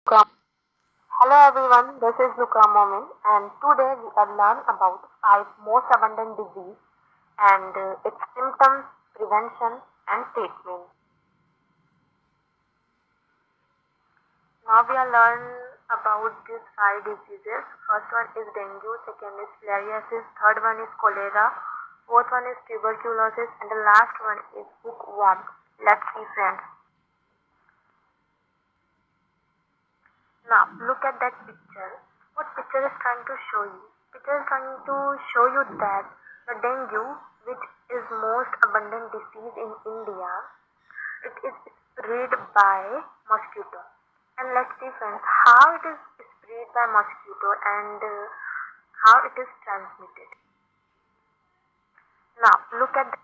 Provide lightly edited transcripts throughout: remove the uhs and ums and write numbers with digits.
Hello everyone, this is Luka Momin and today we will learn about 5 most abundant disease and its symptoms, prevention and treatment. Now we are learn about these 5 diseases. First one is dengue, second is filariasis, third one is cholera, fourth one is tuberculosis and the last one is hookworm. Let's see friends. Now look at that picture. What picture is trying to show you? Picture is trying to show you that the dengue, which is most abundant disease in India, it is spread by mosquito. And let's see friends how it is spread by mosquito and how it is transmitted. Now look at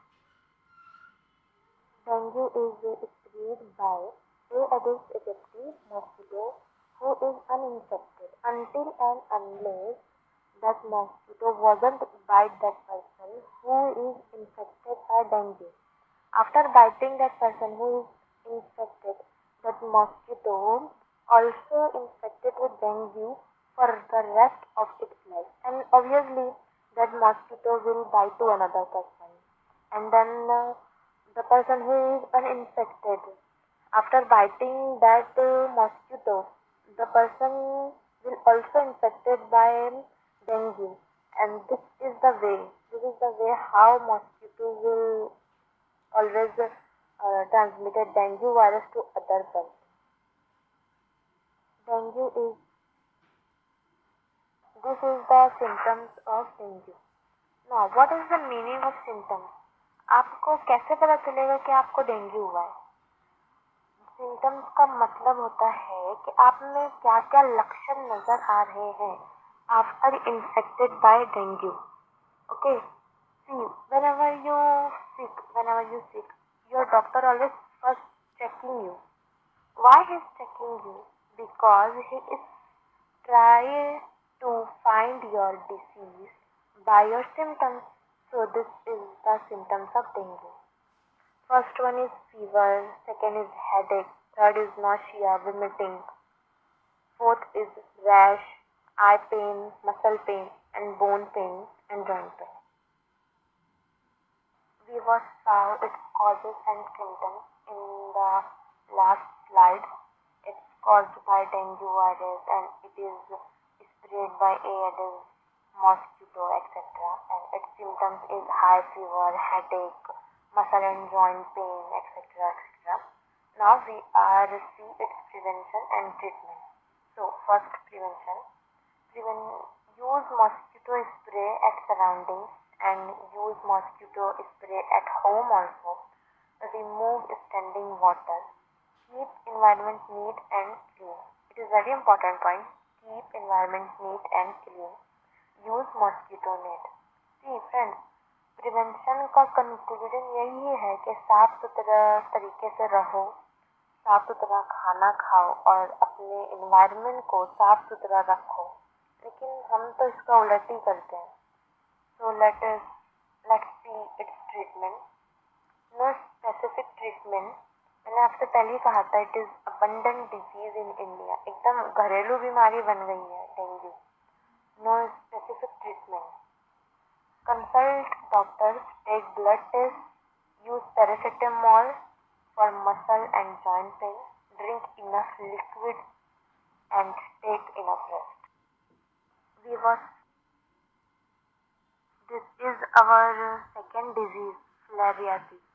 dengue is spread by Aedes aegypti mosquito who is uninfected until and unless that mosquito wasn't bite that person who is infected by dengue. After biting that person who is infected, that mosquito also infected with dengue for the rest of its life. And obviously that mosquito will bite to another person. And then the person who is uninfected, after biting that mosquito, the person will also infected by dengue, and this is the way how mosquito will always transmitted dengue virus to other person. Dengue is this is the symptoms of dengue. Now what is the meaning of symptoms? आपको कैसे पता चलेगा कि आपको dengue हुआ है? Symptoms का मतलब होता है कि आप में क्या क्या लक्षण नजर आ रहे हैं after infected by dengue. Okay, see, whenever you sick, your doctor always first checking you. Why he is checking you? Because he is trying to find your disease by your symptoms. So this is the symptoms of dengue. First one is fever, second is headache, third is nausea, vomiting, fourth is rash, eye pain, muscle pain, and bone pain and joint pain. We saw its causes and symptoms in the last slide. It's caused by dengue virus and it is spread by Aedes mosquito, etc. And its symptoms is high fever, headache, muscle and joint pain, etc. etc. Now we are see its prevention and treatment. So first prevention. Use mosquito spray at surroundings and use mosquito spray at home also. Remove standing water. Keep environment neat and clean. It is very important point. Keep environment neat and clean. Use mosquito net. See friends, prevention का conclusion यही है कि साफ सुथरा तरीके से रहो, साफ सुथरा खाना खाओ और अपने एनवायरनमेंट को साफ सुथरा रखो. लेकिन हम तो इसका उलट ही करते हैं. So let's see its treatment. No specific treatment. मैंने आपसे पहले ही कहा था it is abundant disease in India. एकदम घरेलू बीमारी बन गई है dengue. No specific treatment. Consult doctors, take blood tests, use paracetamol for muscle and joint pain, drink enough liquid and take enough rest. This is our second disease, filariasis.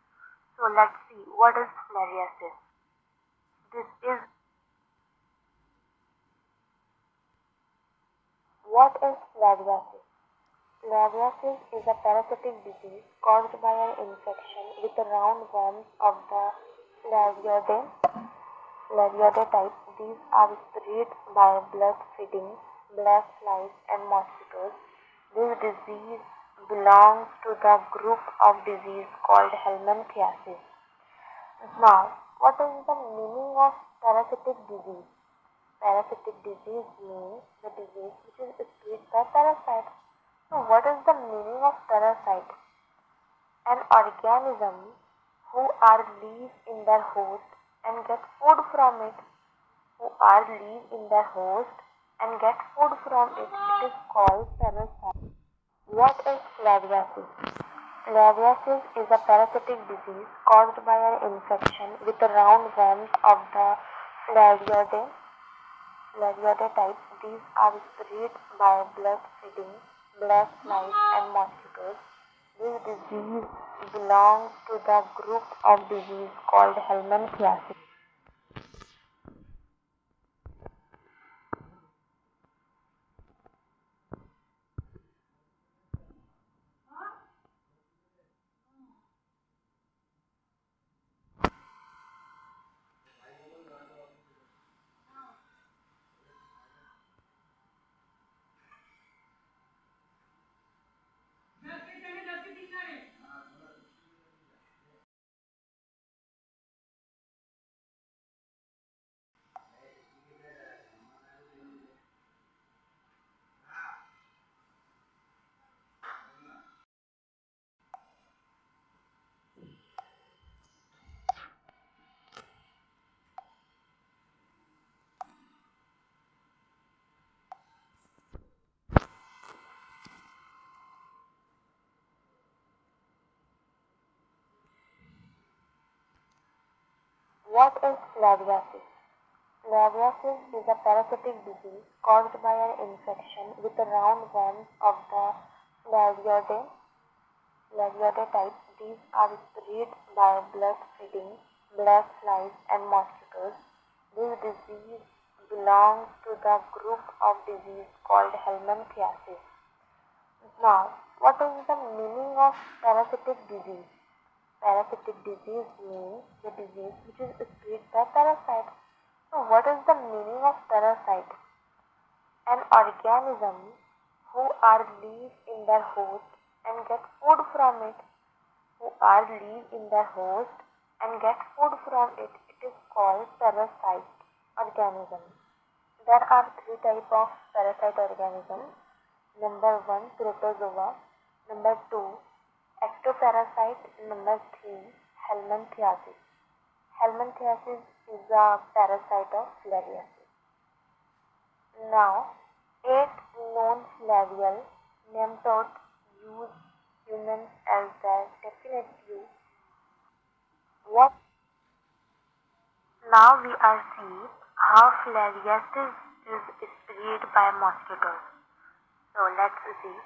So let's see what is filariasis. What is filariasis? Filariasis is a parasitic disease caused by an infection with the roundworms of the Filariidae type. These are spread by blood-feeding black flies and mosquitoes. This disease belongs to the group of disease called Helminthiasis. Now, what is the meaning of parasitic disease? Parasitic disease means the disease which is spread by parasites. So what is the meaning of parasite? An organism who are live in their host and get food from it. who are live in their host and get food from it. It is called parasite. What is filariasis? Filariasis is a parasitic disease caused by an infection with the roundworms of the Filariidae type. These are spread by blood feeding, black flies and mosquitoes. This disease belongs to the group of disease called helminthiasis. What is filariasis? Filariasis is a parasitic disease caused by an infection with the roundworms of the Filariidae type. These are spread by blood feeding, black flies and mosquitoes. This disease belongs to the group of disease called helminthiasis. Now, what is the meaning of parasitic disease? Parasitic disease means the disease which is spread by parasites. So, what is the meaning of parasite? An organism who are live in their host and get food from it. Who are live in their host and get food from it. It is called parasite organism. There are three types of parasite organisms. Number 1, protozoa. Number 2, ectoparasite. Number 3, helminthiasis. Helminthiasis is a parasite of filariasis. Now, 8 non-filarial nematodes use humans as their definite use. What? Now we are seeing how filariasis is spread by mosquitoes. So let's see.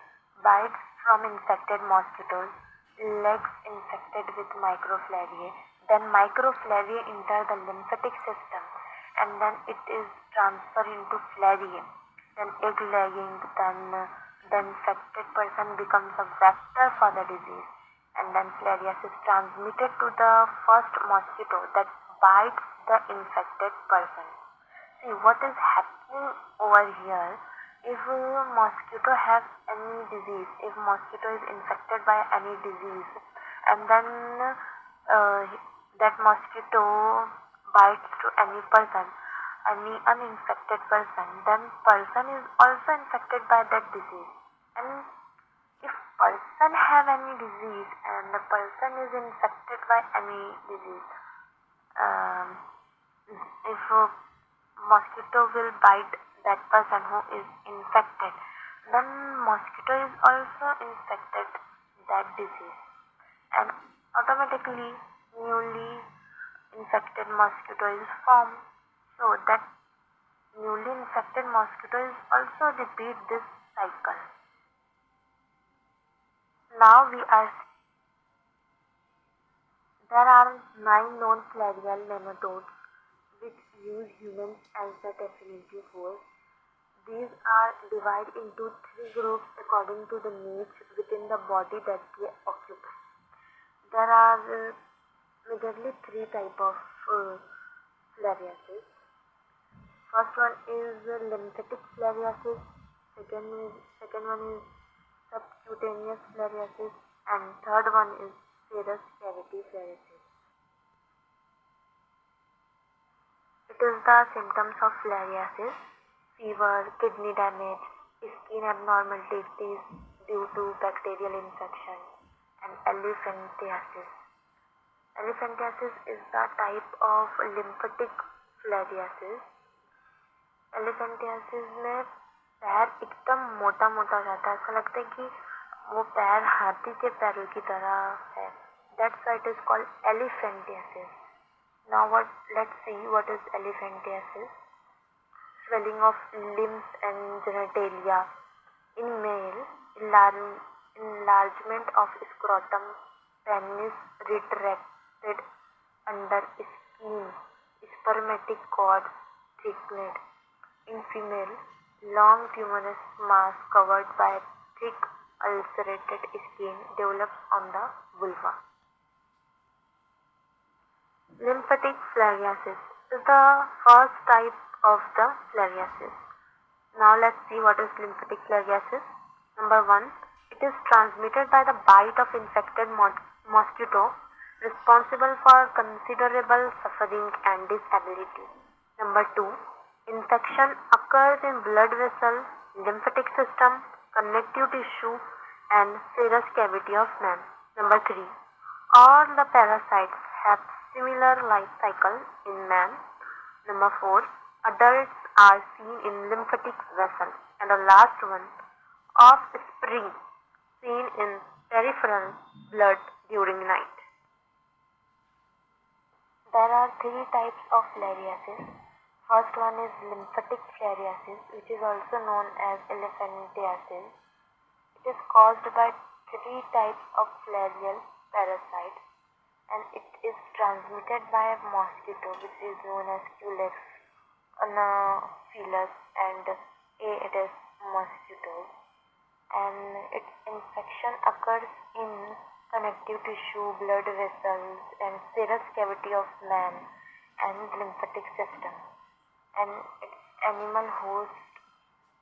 Bites from infected mosquitoes, legs infected with microfilariae, then microfilariae enter the lymphatic system and then it is transferred into filariae, then egg laying, then the infected person becomes a vector for the disease and then filariasis transmitted to the first mosquito that bites the infected person. See what is happening over here. If a mosquito has any disease, if mosquito is infected by any disease and then that mosquito bites to any person, any uninfected person, then person is also infected by that disease. And if person have any disease and the person is infected by any disease, if a mosquito will bite that person who is infected, then mosquito is also infected that disease and automatically newly infected mosquito is formed. So that newly infected mosquito is also repeat this cycle. Now there are 9 non-filarial nematodes which use humans as the definitive host. These are divided into 3 groups according to the niche within the body that they occupy. There are majorly 3 types of filariasis. First one is lymphatic filariasis, second one is subcutaneous filariasis, and third one is serous cavity filariasis. It is the symptoms of filariasis: fever, kidney damage, skin abnormalities due to bacterial infection, and elephantiasis. Elephantiasis is the type of lymphatic filariasis. Elephantiasis में पैर एकदम मोटा मोटा हो जाता है, ऐसा लगता है कि वो पैर हाथी के पैरों की तरह है. That's why it is called elephantiasis. Now let's see what is elephantiasis. Swelling of limbs and genitalia. In male, enlargement of scrotum, penis retracted under skin, spermatic cord thickened. In female, long tumorous mass covered by thick ulcerated skin develops on the vulva. Lymphatic filariasis is the first type of the filariasis. Now let's see what is lymphatic filariasis. Number 1. It is transmitted by the bite of infected mosquito, responsible for considerable suffering and disability. Number 2. Infection occurs in blood vessel, lymphatic system, connective tissue and serous cavity of man. Number 3. All the parasites have similar life cycle in man. Number 4. Adults are seen in lymphatic vessel. And the last one, offspring seen in peripheral blood during night. There are 3 types of filariasis. First one is lymphatic filariasis, which is also known as elephantiasis. It is caused by 3 types of filarial parasites, and it is transmitted by a mosquito, which is known as Culex, Anopheles and Aedes mosquitoes. And its infection occurs in connective tissue, blood vessels, and serous cavity of man and lymphatic system. And its animal host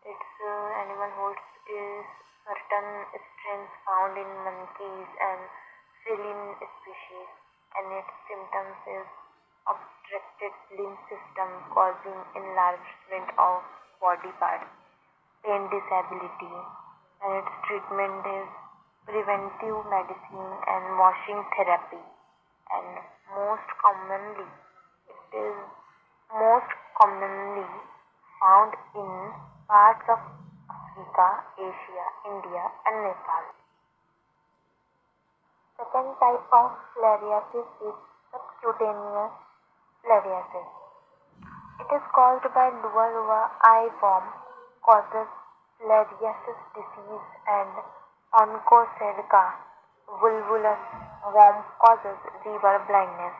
is certain strains found in monkeys and feline species, and its symptoms is obstructed lymph system causing enlargement of body parts, pain, disability, and its treatment is preventive medicine and washing therapy. And most commonly found in parts of Africa, Asia, India, and Nepal. Second type of filariasis is subcutaneous filariasis. It is caused by Lua eye worm, causes filariasis disease, and Onchocerca volvulus worm causes river blindness.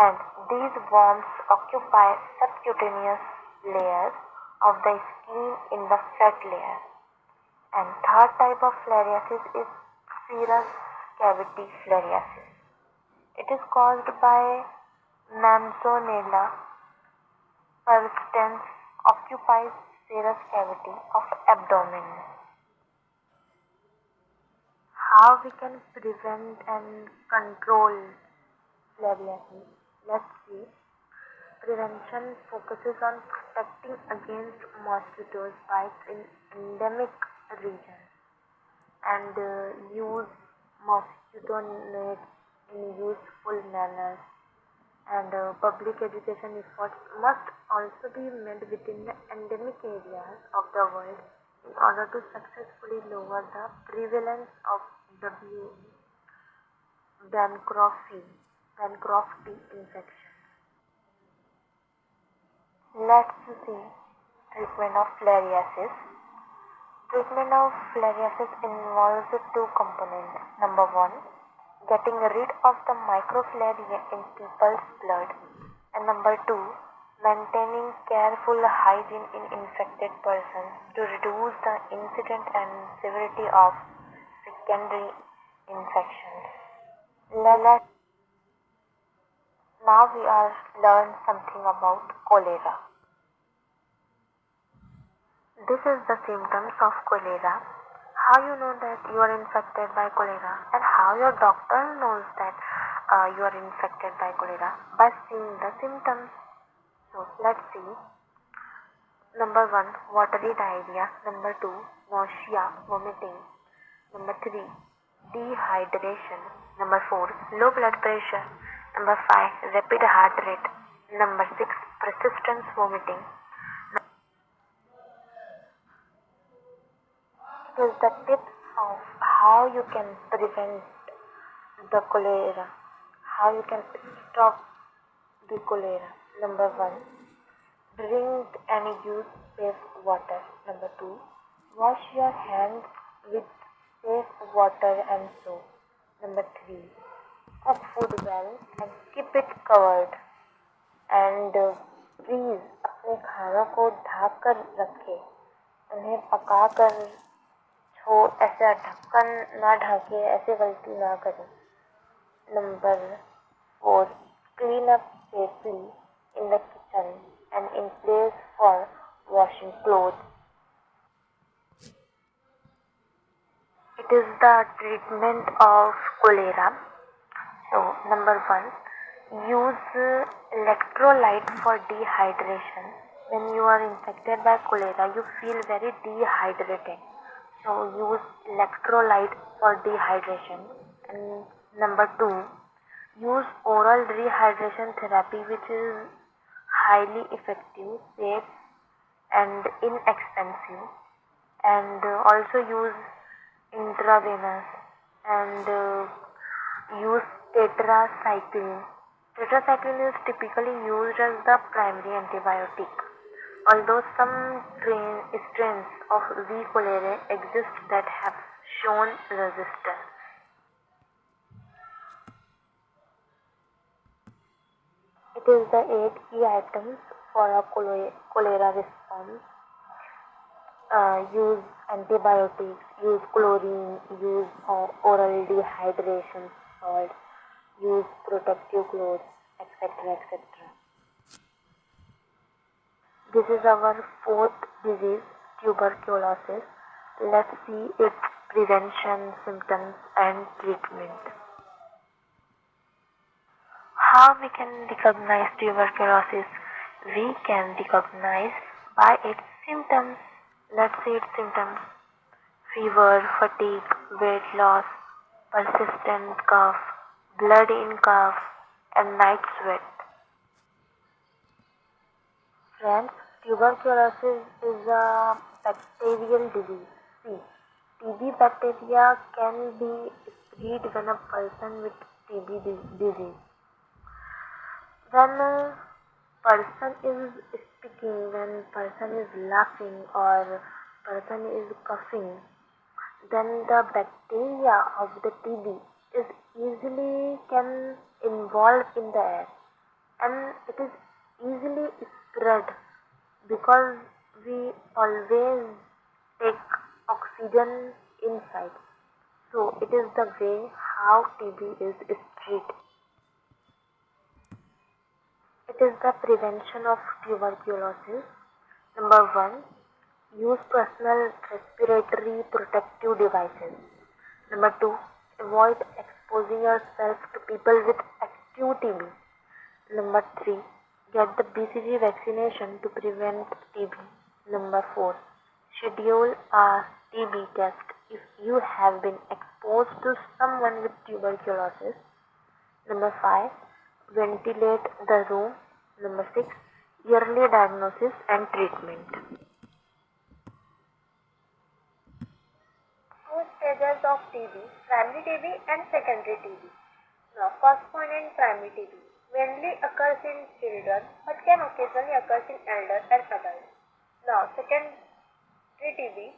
And these worms occupy subcutaneous layers of the skin in the fat layer. And third type of filariasis is serous cavity filariasis. It is caused by Mamsonella persistens, occupies serous cavity of abdomen. How we can prevent and control filariasis? Let's see. Prevention focuses on protecting against mosquitoes bites in endemic regions, and use mosquito nets in useful manner. And public education efforts must also be made within the endemic areas of the world in order to successfully lower the prevalence of Bancroft infection. Let's see treatment of filariasis. Treatment of filariasis involves 2 components. Number 1, getting rid of the microfilariae in people's blood. And number 2, maintaining careful hygiene in infected persons to reduce the incidence and severity of secondary infections. Now we are learn something about cholera. This is the symptoms of cholera. How you know that you are infected by cholera, and how your doctor knows that you are infected by cholera? By seeing the symptoms. So let's see. Number 1, watery diarrhea. Number 2, nausea, vomiting. Number 3, dehydration. Number 4, low blood pressure. Number 5, rapid heart rate. Number 6, persistent vomiting. Here's the tips of how you can prevent the cholera, how you can stop the cholera. Number 1, drink and use safe water. Number 2, wash your hands with safe water and soap. Number 3, cook food well and keep it covered. And please अपने खानों को ढक कर रखें, उन्हें पका कर ऐसा ढक्कन ना ढके, ऐसे गलती ना करें. Number 4, clean up safely in the kitchen and in place for washing clothes. It is the treatment of cholera. So, number 1, use electrolyte for dehydration. When you are infected by cholera, you feel very dehydrated. So, use electrolyte for dehydration. And number 2, use oral rehydration therapy, which is highly effective, safe, and inexpensive. And also use intravenous and use tetracycline. Tetracycline is typically used as the primary antibiotic, although some strains of V. cholerae exist that have shown resistance. It is the 8 key items for a cholera response. Use antibiotics, use chlorine, use oral dehydration salt, use protective clothes, etc. etc. This is our 4th disease, tuberculosis. Let's see its prevention, symptoms, and treatment. How we can recognize tuberculosis? We can recognize by its symptoms. Let's see its symptoms. Fever, fatigue, weight loss, persistent cough, blood in cough, and night sweat. Friends, tuberculosis is a bacterial disease. See, TB bacteria can be spread when a person with TB disease. When a person is speaking, when person is laughing or person is coughing, then the bacteria of the TB is easily can involve in the air, and it is easily spread because we always take oxygen inside. So it is the way how TB is spread. It is the prevention of tuberculosis. Number 1, use personal respiratory protective devices. Number 2, avoid exposing yourself to people with acute TB. Number 3, get the BCG vaccination to prevent TB. Number 4, schedule a TB test if you have been exposed to someone with tuberculosis. Number 5, ventilate the room. Number 6, yearly diagnosis and treatment. 2 stages of TB, primary TB and secondary TB. Now, first point in primary TB mainly occurs in children but can occasionally occur in elders and adults. Now, secondary TB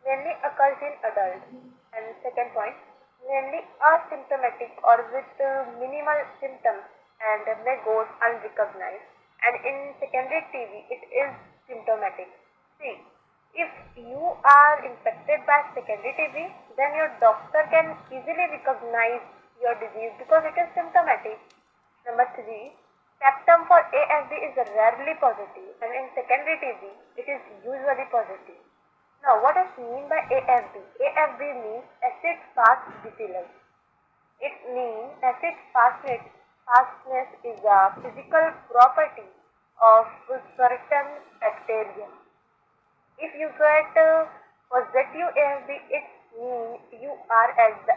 mainly occurs in adults. And second point, mainly asymptomatic or with minimal symptoms and may go unrecognized. And in secondary TB, it is symptomatic. See, if you are infected by secondary TB, then your doctor can easily recognize your disease because it is symptomatic. Number 3, symptom for AFB is rarely positive, and in secondary TB, it is usually positive. Now, what does mean by AFB? AFB means acid-fast bacillus. It means acid-fastness is a physical property of certain bacteria. If you get positive AFB, it means you are at the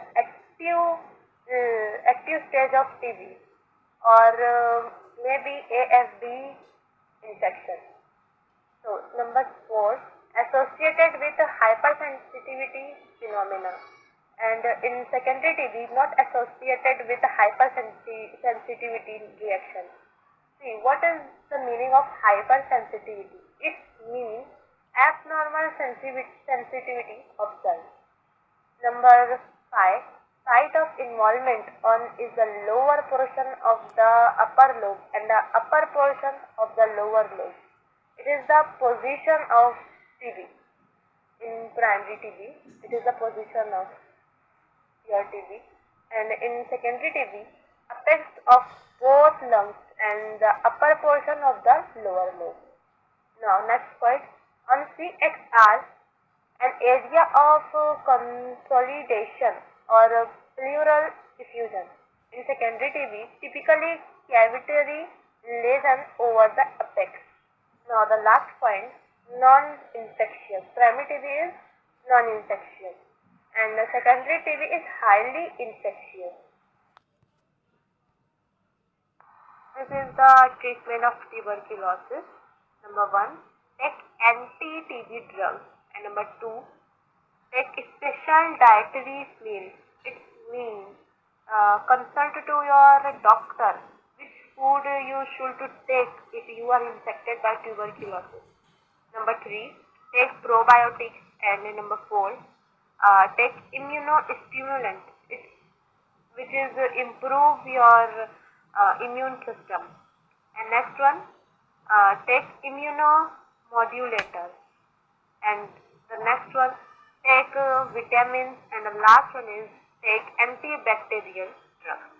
active stage of TB or maybe AFB infection. So, number 4, associated with hypersensitivity phenomena, and in secondary TB not associated with hypersensitivity reaction. See, what is the meaning of hypersensitivity? It means abnormal sensitivity observed. Number 5. Site of involvement on is the lower portion of the upper lobe and the upper portion of the lower lobe. It is the position of TB. In primary TB, it is the position of your TB, and in secondary TB, apex of both lungs and the upper portion of the lower lobe. Now, next point, on CXR, an area of consolidation or pleural effusion. In secondary TB, typically cavitary lesion over the apex. Now, the last point, non-infectious. Primary TB is non-infectious, and the secondary TB is highly infectious. This is the treatment of tuberculosis. Number 1, take anti-TB drugs, and number 2, take special dietary meals. It means consult to your doctor which food you should take if you are infected by tuberculosis. Number 3, take probiotics, and number 4, take immunostimulant, which is improve your immune system. And next one, take immunomodulator, and the next one, take vitamins, and the last one is take antibacterial drugs.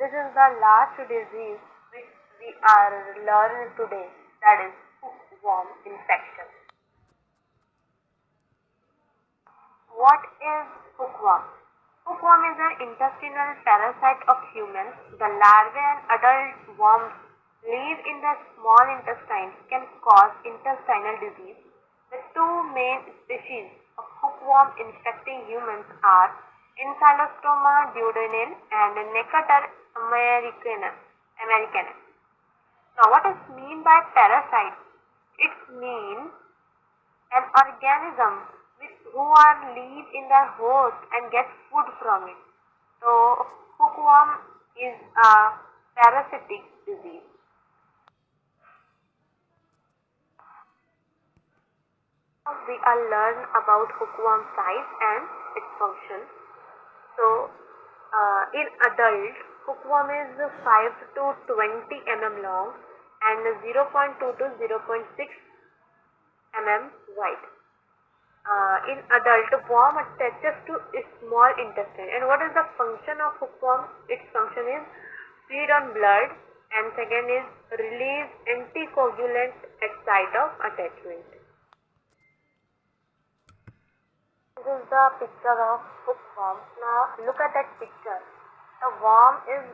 This is the last disease which we are learning today, that is hookworm infection. What is hookworm? Hookworm is an intestinal parasite of humans. The larvae and adult worms live in the small intestine, can cause intestinal disease. The two main species of hookworm infecting humans are Ancylostoma duodenale and Necator americanus. Now, what is mean by parasite? It means an organism who are live in the host and get food from it. So, hookworm is a parasitic disease. We are learn about hookworm size and its function. So, in adult, hookworm is 5 to 20 mm long and 0.2 to 0.6 mm wide. In adult, worm attaches to a small intestine. And what is the function of hookworm? Its function is feed on blood, and second is release anticoagulant at site of attachment. This is the picture of hookworm. Now look at that picture. The worm is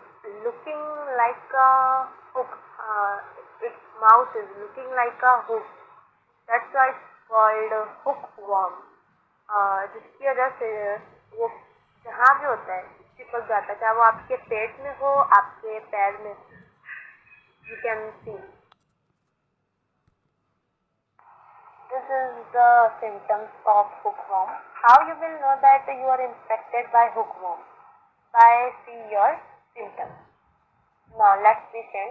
looking like a hook. Its mouth is looking like a hook. That's why it's called hookworm. जिसकी वजह से वो जहाँ भी होता है चिपक जाता है, चाहे वो आपके पेट में हो, आपके पैर में. You can see. This is the symptoms of hookworm. How you will know that you are infected by hookworm? By see your symptoms. Now let's listen.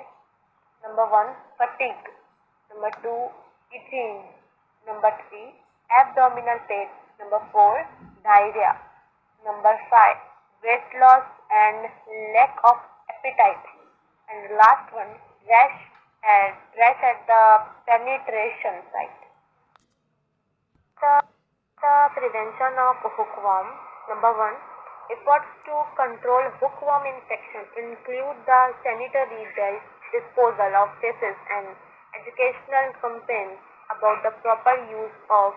Number 1, fatigue. Number 2, itching. Number 3, abdominal pain. Number 4, diarrhea. Number 5, weight loss and lack of appetite. And the last one, rash at the penetration site. The prevention of hookworm. Number 1, efforts to control hookworm infection include the sanitary disposal of feces and educational campaigns about the proper use of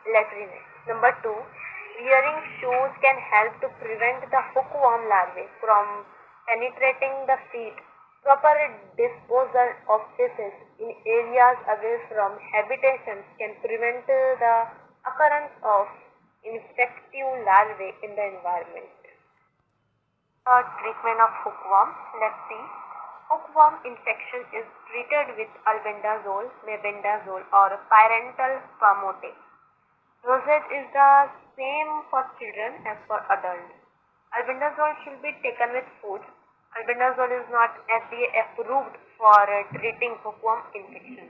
latrine. Number 2, wearing shoes can help to prevent the hookworm larvae from penetrating the feet. Proper disposal of feces in areas away from habitations can prevent the occurrence of infective larvae in the environment. Treatment of hookworm. Let's see. Hookworm infection is treated with albendazole, mebendazole or parental palmate. Dosage is the same for children as for adults. Albendazole should be taken with food. Albendazole is not FDA approved for treating hookworm infection.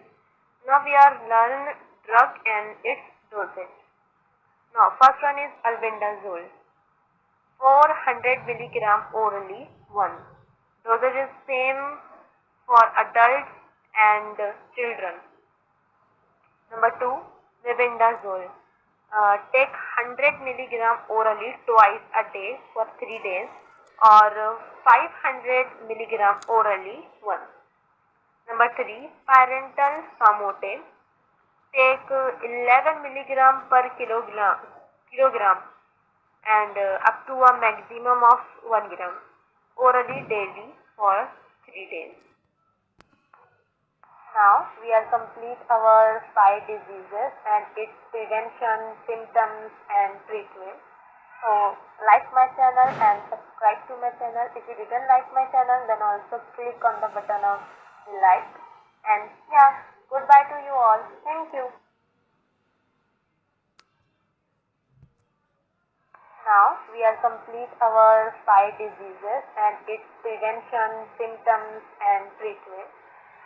Now we are learning drug and its dosage. Now first one is albendazole. 400 milligram orally 1. Dosage is same for adults and children. Number 2, mebendazole. Take 100 milligram orally twice a day for 3 days or 500 milligram orally once. Number 3, parental palmate. Take 11 milligram per kilogram and up to a maximum of 1 gram orally daily for 3 days. Now we are complete our 5 diseases and its prevention, symptoms and treatment. So like my channel and subscribe to my channel. If you didn't like my channel, then also click on the button of like. And yeah, goodbye to you all. Thank you. Now we are complete our 5 diseases and its prevention, symptoms and treatment.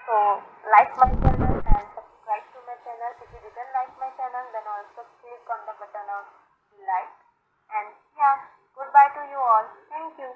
So like my channel and subscribe to my channel. If you didn't like my channel, then also click on the button of like. And yeah, goodbye to you all. Thank you.